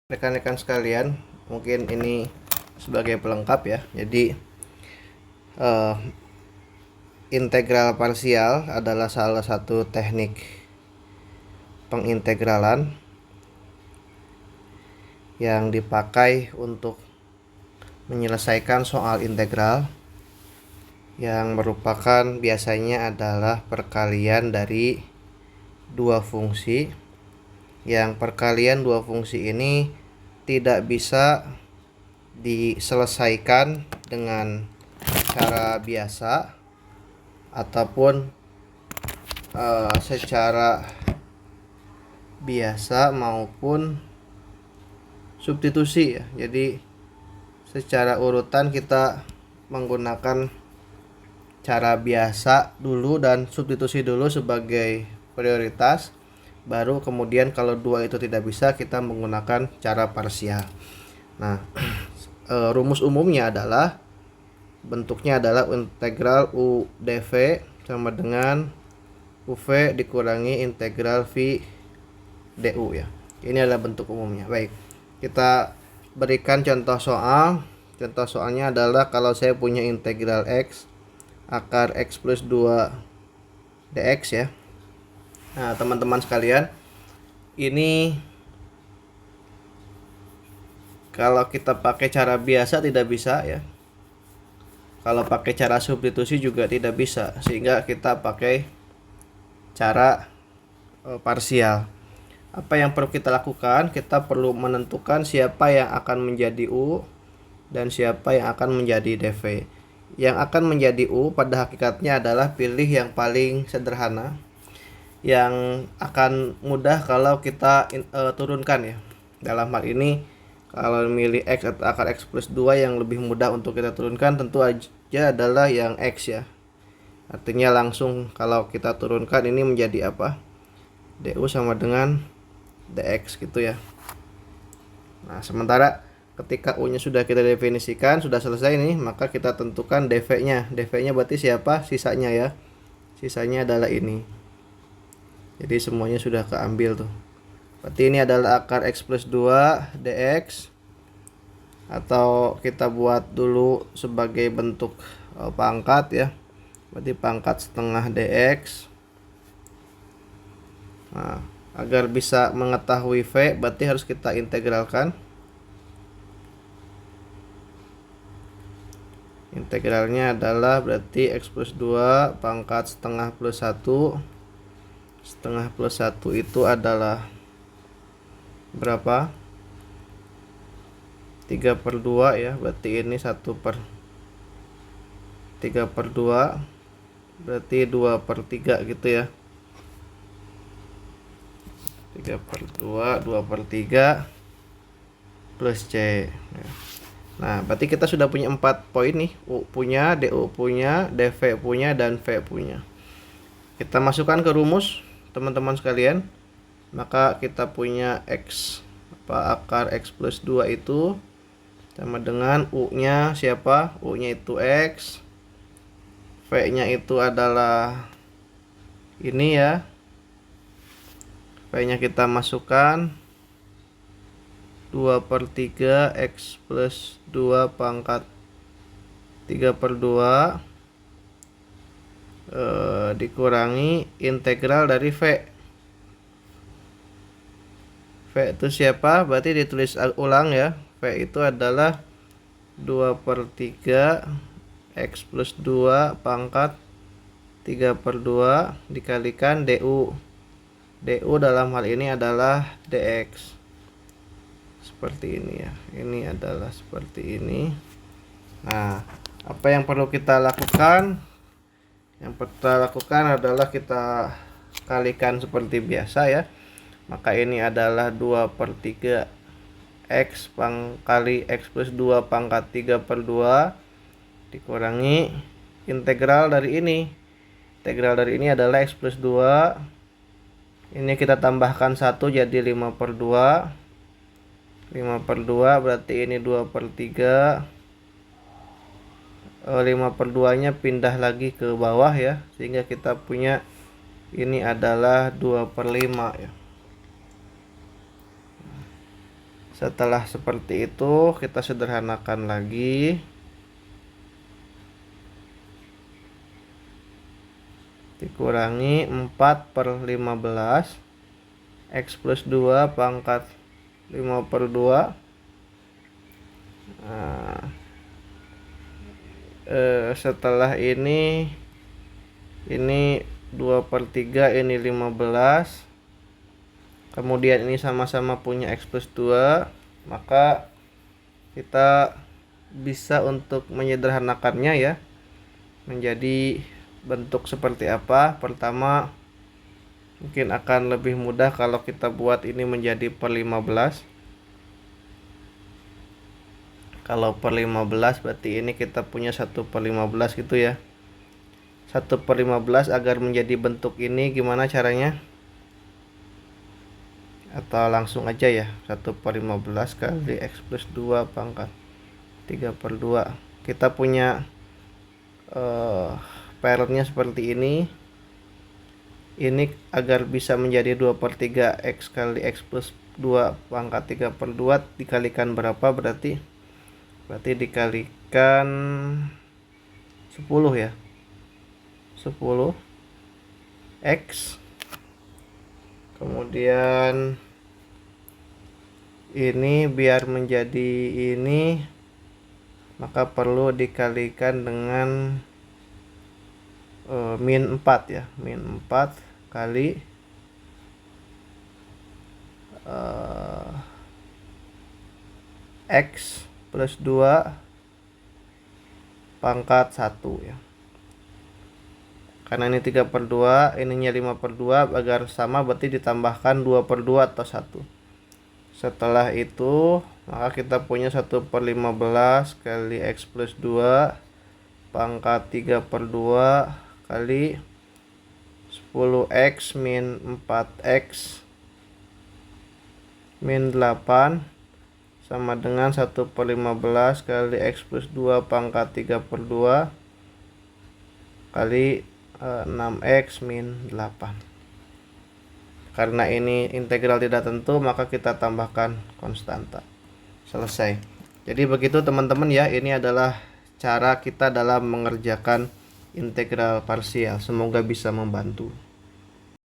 Rekan-rekan sekalian, mungkin ini sebagai pelengkap ya. Jadi integral parsial adalah salah satu teknik pengintegralan yang dipakai untuk menyelesaikan soal integral yang merupakan biasanya adalah perkalian dari dua fungsi. Yang perkalian dua fungsi ini tidak bisa diselesaikan dengan cara biasa ataupun secara biasa maupun substitusi ya. Jadi secara urutan kita menggunakan cara biasa dulu dan substitusi dulu sebagai prioritas. Baru kemudian kalau dua itu tidak bisa, kita menggunakan cara parsial. Nah, rumus umumnya adalah bentuknya adalah integral U dV sama dengan UV dikurangi integral V du ya. Ini adalah bentuk umumnya. Baik, kita berikan contoh soal. Contoh soalnya adalah kalau saya punya integral X akar X plus 2 dx ya. Nah, teman-teman sekalian, ini kalau kita pakai cara biasa tidak bisa ya. Kalau pakai cara substitusi juga tidak bisa, sehingga kita pakai cara parsial. Apa yang perlu kita lakukan? Kita perlu menentukan siapa yang akan menjadi U dan siapa yang akan menjadi dV. Yang akan menjadi U pada hakikatnya adalah pilih yang paling sederhana, yang akan mudah kalau kita turunkan ya. Dalam hal ini kalau memilih X atau akar X plus 2, yang lebih mudah untuk kita turunkan tentu aja adalah yang X ya. Artinya langsung kalau kita turunkan ini menjadi apa? du sama dengan dx gitu ya. Nah, sementara ketika U nya sudah kita definisikan, sudah selesai nih, maka kita tentukan dv nya. Dv nya berarti siapa? Sisanya ya. Sisanya adalah ini. Jadi semuanya sudah keambil tuh. Berarti ini adalah akar X plus 2 dx. Atau kita buat dulu sebagai bentuk pangkat ya. Berarti pangkat setengah dx. Nah, agar bisa mengetahui V berarti harus kita integralkan. Integralnya adalah berarti X plus 2 pangkat setengah plus 1. Setengah plus 1 itu adalah berapa? 3/2 ya. Berarti ini 3/2. Berarti 2/3 gitu ya. 3/2, 2/3 plus C. Nah, berarti kita sudah punya 4 poin nih. U punya, du punya, dv punya, dan v punya. Kita masukkan ke rumus teman-teman sekalian. Maka kita punya X akar X plus 2 itu sama dengan U nya siapa? U nya itu X. V nya itu adalah ini ya. V nya kita masukkan 2/3 X plus 2 pangkat 3/2 dikurangi integral dari V. V itu siapa? Berarti ditulis ulang ya. V itu adalah 2/3 X plus 2 pangkat 3/2 dikalikan du. Du dalam hal ini adalah dx. Seperti ini ya. Ini adalah seperti ini. Nah, apa yang perlu kita lakukan? Yang perlu kita lakukan adalah kita kalikan seperti biasa ya. Maka ini adalah 2/3 X kali X plus 2 pangkat 3/2 dikurangi integral dari ini. Integral dari ini adalah X plus 2. Ini kita tambahkan 1 jadi 5/2. 5/2 berarti ini 2/3. 5/2 nya pindah lagi ke bawah ya, sehingga kita punya ini adalah 2/5 ya. Setelah seperti itu kita sederhanakan lagi. Dikurangi 4/15 X plus 2 pangkat 5/2. Nah, setelah ini 2/3, ini 15. Kemudian ini sama-sama punya X plus 2, maka kita bisa untuk menyederhanakannya ya menjadi bentuk seperti apa. Pertama, mungkin akan lebih mudah kalau kita buat ini menjadi per 15. Kalau per 15 berarti ini kita punya 1/15 gitu ya. 1/15 agar menjadi bentuk ini gimana caranya? Atau langsung aja ya, 1/15 kali X plus 2 pangkat 3/2. Kita punya patternnya seperti ini. Ini agar bisa menjadi 2/3 X kali X plus 2 pangkat 3/2 dikalikan berapa? Berarti dikalikan 10 ya, 10 X. Kemudian ini biar menjadi ini, maka perlu dikalikan dengan min 4 ya, min 4 kali X plus 2 pangkat 1 ya. Karena ini 3/2, ininya 5/2, agar sama berarti ditambahkan 2/2 atau 1. Setelah itu maka kita punya 1/15 kali X plus 2 pangkat 3/2 kali 10X min 4X min 8 sama dengan 1/15 kali X plus 2 pangkat 3/2 kali 6X min 8. Karena ini integral tidak tentu, maka kita tambahkan konstanta. Selesai. Jadi begitu teman-teman ya, ini adalah cara kita dalam mengerjakan integral parsial. Semoga bisa membantu.